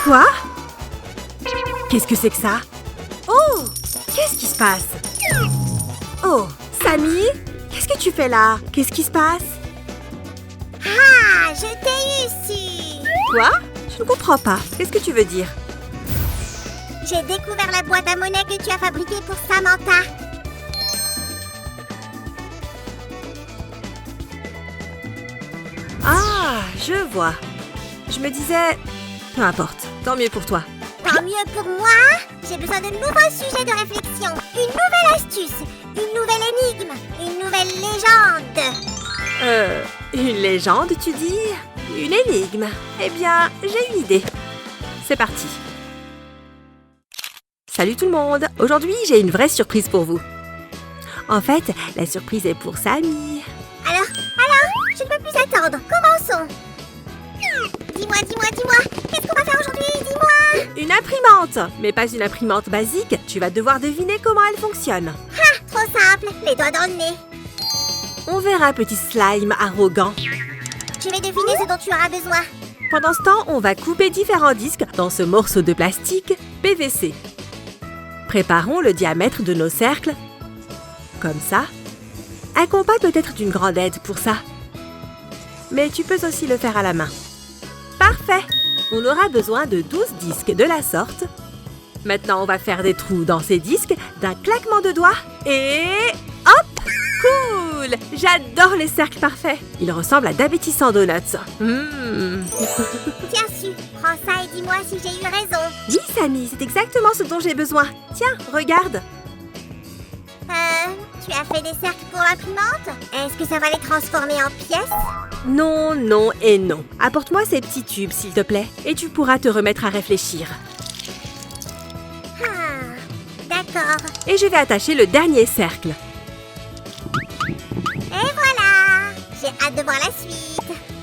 Quoi? Qu'est-ce que c'est que ça? Oh! Qu'est-ce qui se passe? Oh, Sammy? Qu'est-ce que tu fais là? Qu'est-ce qui se passe? Ah, je t'ai eu, si! Quoi? Je ne comprends pas. Qu'est-ce que tu veux dire? J'ai découvert la boîte à monnaie que tu as fabriquée pour Samantha. Ah, je vois. Je me disais... Peu importe, tant mieux pour toi. Tant mieux pour moi. J'ai besoin de nouveaux sujets de réflexion. Une nouvelle astuce, une nouvelle énigme, une nouvelle légende. Une légende, tu dis? Une énigme? Eh bien, j'ai une idée. C'est parti. Salut tout le monde! Aujourd'hui, j'ai une vraie surprise pour vous. En fait, la surprise est pour Sammy. Alors, je ne peux plus attendre. Commençons. Dis-moi. Qu'est-ce qu'on va faire aujourd'hui? Dis-moi. Une imprimante! Mais pas une imprimante basique. Tu vas devoir deviner comment elle fonctionne. Ah, trop simple. Les doigts dans le nez. On verra, petit slime arrogant. Je vais deviner ce dont tu auras besoin. Pendant ce temps, on va couper différents disques dans ce morceau de plastique PVC. Préparons le diamètre de nos cercles. Comme ça. Un compas peut être d'une grande aide pour ça. Mais tu peux aussi le faire à la main. Parfait! On aura besoin de 12 disques de la sorte. Maintenant, on va faire des trous dans ces disques d'un claquement de doigts. Et... hop! Cool! J'adore les cercles parfaits. Ils ressemblent à d'appétissants donuts. Tiens, su, prends ça et dis-moi si j'ai eu raison. Oui, Sammy, c'est exactement ce dont j'ai besoin. Tiens, regarde. Tu as fait des cercles pour l'imprimante? Est-ce que ça va les transformer en pièces? Non, non et non. Apporte-moi ces petits tubes, s'il te plaît, et tu pourras te remettre à réfléchir. Ah, d'accord. Et je vais attacher le dernier cercle. Et voilà! J'ai hâte de voir la suite.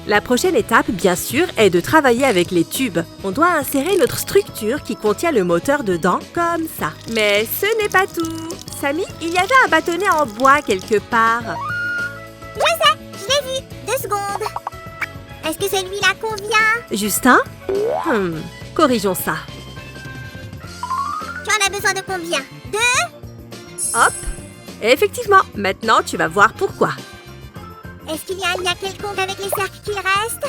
La prochaine étape, bien sûr, est de travailler avec les tubes. On doit insérer notre structure qui contient le moteur dedans, comme ça. Mais ce n'est pas tout. Sammy, il y avait un bâtonnet en bois quelque part. Je sais, je l'ai vu. 2 secondes. Est-ce que celui-là convient? Justin? Corrigeons ça. Tu en as besoin de combien? 2? Hop! Et effectivement, maintenant tu vas voir pourquoi. Est-ce qu'il y a un lien quelconque avec les cercles qu'il reste?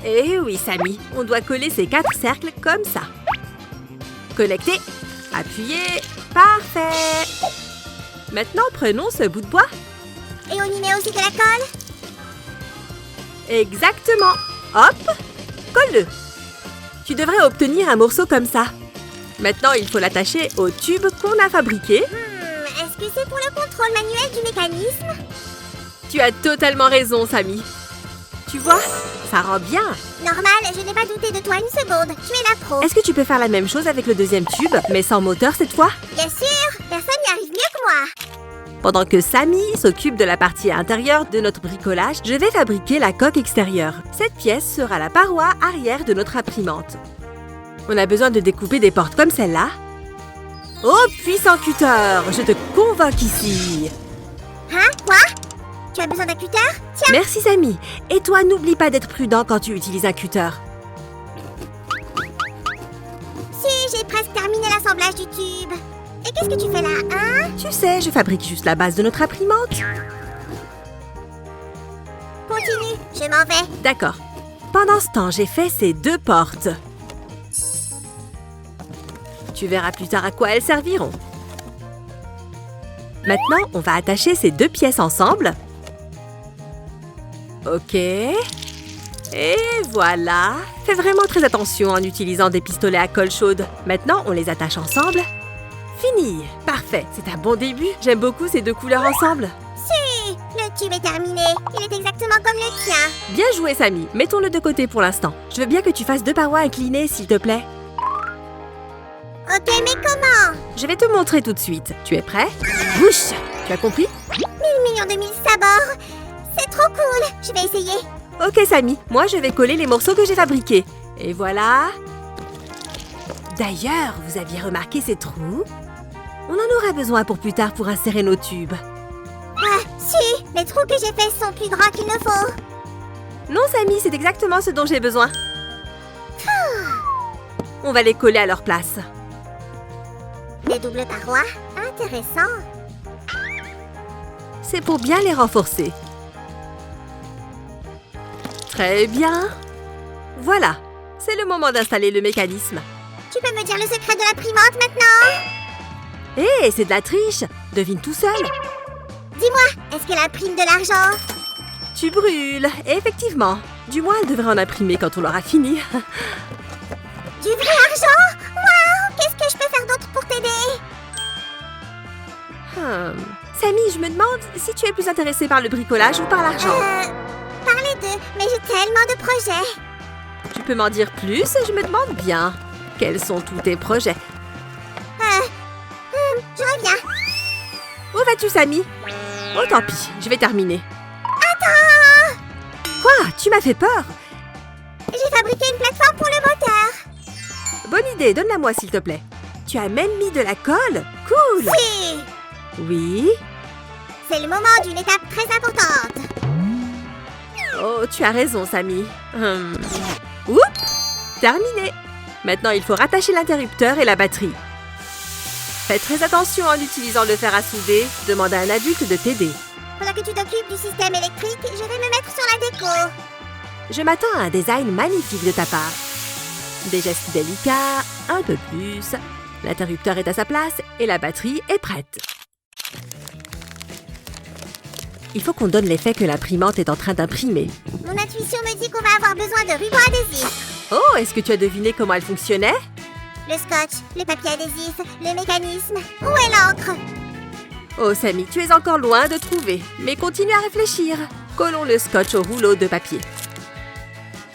Eh oui, Sammy, on doit coller ces 4 cercles comme ça. Connecter, appuyer, parfait. Maintenant, prenons ce bout de bois. Et on y met aussi de la colle? Exactement. Hop, colle-le. Tu devrais obtenir un morceau comme ça. Maintenant, il faut l'attacher au tube qu'on a fabriqué. Est-ce que c'est pour le contrôle manuel du mécanisme? Tu as totalement raison, Sammy. Tu vois, ça rend bien. Normal, je n'ai pas douté de toi une seconde. Tu es la pro. Est-ce que tu peux faire la même chose avec le deuxième tube, mais sans moteur cette fois? Bien sûr, personne n'y arrive mieux que moi. Pendant que Sammy s'occupe de la partie intérieure de notre bricolage, je vais fabriquer la coque extérieure. Cette pièce sera la paroi arrière de notre imprimante. On a besoin de découper des portes comme celle-là. Oh, puissant cutter, je te convoque ici. Hein? Quoi? Tu as besoin d'un cutter? Tiens. Merci, Sammy. Et toi, n'oublie pas d'être prudent quand tu utilises un cutter. Si, j'ai presque terminé l'assemblage du tube. Et qu'est-ce que tu fais là, hein? Tu sais, je fabrique juste la base de notre imprimante. Continue, je m'en vais. D'accord. Pendant ce temps, j'ai fait ces 2 portes. Tu verras plus tard à quoi elles serviront. Maintenant, on va attacher ces 2 pièces ensemble. Ok. Et voilà. Fais vraiment très attention en utilisant des pistolets à colle chaude. Maintenant, on les attache ensemble. Fini. Parfait. C'est un bon début. J'aime beaucoup ces 2 couleurs ensemble. Si, le tube est terminé. Il est exactement comme le tien. Bien joué, Sammy. Mettons-le de côté pour l'instant. Je veux bien que tu fasses 2 parois inclinées, s'il te plaît. Ok, mais comment? Je vais te montrer tout de suite. Tu es prêt? Bouche! Tu as compris? 1000 millions de 1000 sabords. C'est trop cool. Je vais essayer. Ok, Sammy. Moi, je vais coller les morceaux que j'ai fabriqués. Et voilà. D'ailleurs, vous aviez remarqué ces trous? On en aura besoin pour plus tard pour insérer nos tubes. Ah, si. Les trous que j'ai faits sont plus grands qu'il ne faut. Non, Sammy, c'est exactement ce dont j'ai besoin. On va les coller à leur place. Des doubles parois? Intéressant. C'est pour bien les renforcer. Très bien. Voilà, c'est le moment d'installer le mécanisme. Tu peux me dire le secret de l'imprimante maintenant? Hé, c'est de la triche. Devine tout seul. Dis-moi, est-ce qu'elle imprime de l'argent? Tu brûles, effectivement. Du moins, elle devrait en imprimer quand on l'aura fini. Du vrai argent? Waouh! Qu'est-ce que je peux faire d'autre pour t'aider? Sammy, je me demande si tu es plus intéressée par le bricolage ou par l'argent. Par les deux, mais j'ai tellement de projets. Tu peux m'en dire plus? Je me demande bien. Quels sont tous tes projets? Je reviens. Où vas-tu, Sammy? Oh, tant pis, je vais terminer. Attends! Quoi? Tu m'as fait peur? J'ai fabriqué une plateforme pour le moteur. Bonne idée, donne-la-moi, s'il te plaît. Tu as même mis de la colle? Cool! Si! Oui? C'est le moment d'une étape très importante. Oh, tu as raison, Sammy. Oups! Terminé! Maintenant, il faut rattacher l'interrupteur et la batterie. Fais très attention en utilisant le fer à souder. Demande à un adulte de t'aider. Pendant que tu t'occupes du système électrique, je vais me mettre sur la déco. Je m'attends à un design magnifique de ta part. Des gestes délicats, un peu plus. L'interrupteur est à sa place et la batterie est prête. Il faut qu'on donne l'effet que l'imprimante est en train d'imprimer. Mon intuition me dit qu'on va avoir besoin de ruban adhésif. Oh, est-ce que tu as deviné comment elle fonctionnait? Le scotch, le papier adhésif, le mécanisme. Où est l'encre? Oh, Sammy, tu es encore loin de trouver. Mais continue à réfléchir. Collons le scotch au rouleau de papier.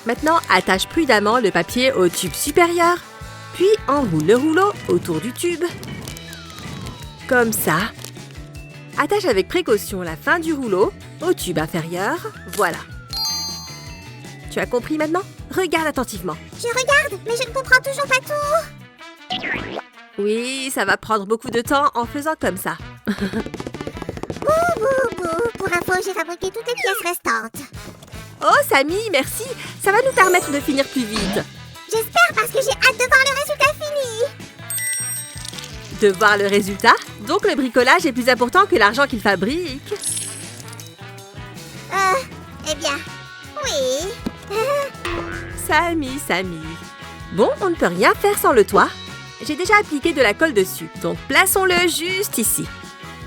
Maintenant, attache prudemment le papier au tube supérieur, puis enroule le rouleau autour du tube. Comme ça. Attache avec précaution la fin du rouleau au tube inférieur. Voilà. Tu as compris maintenant? Regarde attentivement. Je regarde, mais je ne comprends toujours pas tout. Oui, ça va prendre beaucoup de temps en faisant comme ça. Bouh, bouh, bouh. Pour info, j'ai fabriqué toutes les pièces restantes. Oh, Sammy, merci. Ça va nous permettre de finir plus vite. J'espère parce que j'ai hâte de voir le résultat fini. De voir le résultat? Donc le bricolage est plus important que l'argent qu'il fabrique. Eh bien, oui. Sammy. Bon, on ne peut rien faire sans le toit. J'ai déjà appliqué de la colle dessus, donc plaçons-le juste ici.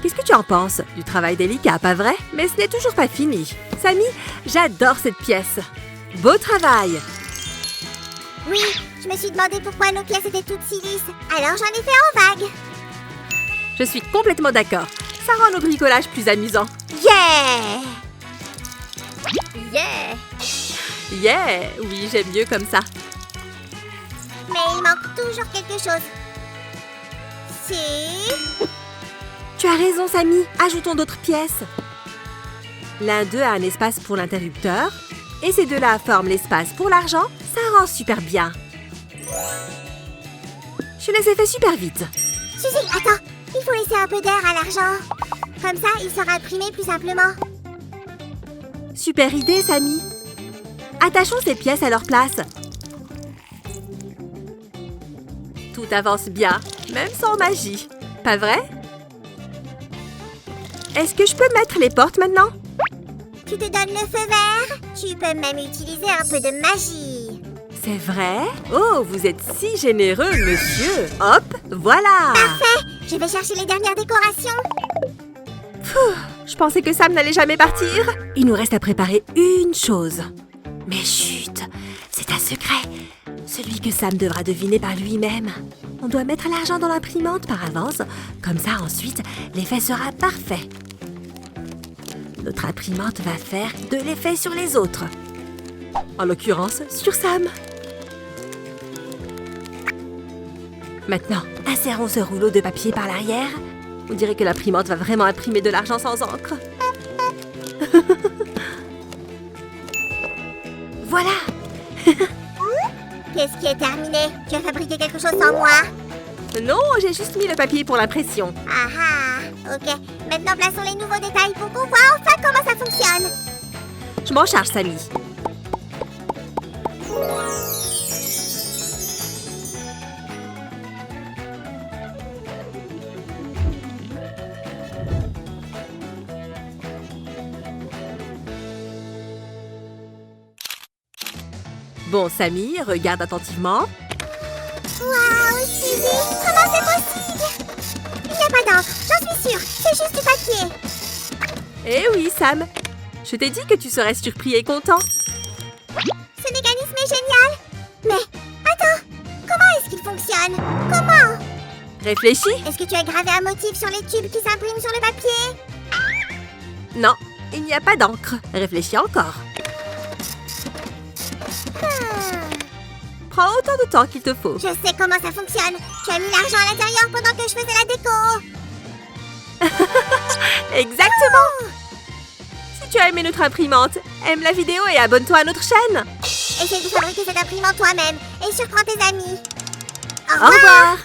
Qu'est-ce que tu en penses? Du travail délicat, pas vrai? Mais ce n'est toujours pas fini. Sammy, j'adore cette pièce. Beau travail! Oui, je me suis demandé pourquoi nos pièces étaient toutes si lisses. Alors j'en ai fait en vague. Je suis complètement d'accord. Ça rend nos bricolages plus amusants. Yeah! Yeah! Oui, j'aime mieux comme ça. Mais il manque toujours quelque chose. Si... Tu as raison, Sammy. Ajoutons d'autres pièces. L'un d'eux a un espace pour l'interrupteur et ces deux-là forment l'espace pour l'argent. Ça rend super bien. Je les ai fait super vite. Suzy, attends. Il faut laisser un peu d'air à l'argent. Comme ça, il sera imprimé plus simplement. Super idée, Sammy. Attachons ces pièces à leur place. Tout avance bien, même sans magie. Pas vrai? Est-ce que je peux mettre les portes maintenant? Tu te donnes le feu vert? Tu peux même utiliser un peu de magie. C'est vrai? Oh, vous êtes si généreux, monsieur. Hop, voilà. Parfait. Je vais chercher les dernières décorations. Je pensais que Sam n'allait jamais partir. Il nous reste à préparer une chose. Mais chut, c'est un secret. Celui que Sam devra deviner par lui-même. On doit mettre l'argent dans l'imprimante par avance. Comme ça, ensuite, l'effet sera parfait. Notre imprimante va faire de l'effet sur les autres. En l'occurrence, sur Sam. Maintenant, insérons ce rouleau de papier par l'arrière. On dirait que l'imprimante va vraiment imprimer de l'argent sans encre. Voilà. Qu'est-ce qui est terminé? Tu as fabriqué quelque chose sans moi? Non, j'ai juste mis le papier pour l'impression. Ah ah, ok. Maintenant, plaçons les nouveaux détails pour qu'on voit enfin comment ça fonctionne. Je m'en charge, Sammy. Bon, Samy, regarde attentivement. Waouh, Suzy, comment c'est possible? Il n'y a pas d'encre, j'en suis sûre, c'est juste du papier. Eh oui, Sam. Je t'ai dit que tu serais surpris et content. Ce mécanisme est génial. Mais, attends, comment est-ce qu'il fonctionne? Comment? Réfléchis. Est-ce que tu as gravé un motif sur les tubes qui s'impriment sur le papier? Non, il n'y a pas d'encre. Réfléchis encore. Prends autant de temps qu'il te faut. Je sais comment ça fonctionne. Tu as mis l'argent à l'intérieur pendant que je faisais la déco. Exactement. Si tu as aimé notre imprimante, aime la vidéo et abonne-toi à notre chaîne. Essaye de fabriquer cette imprimante toi-même et surprends tes amis. Au revoir.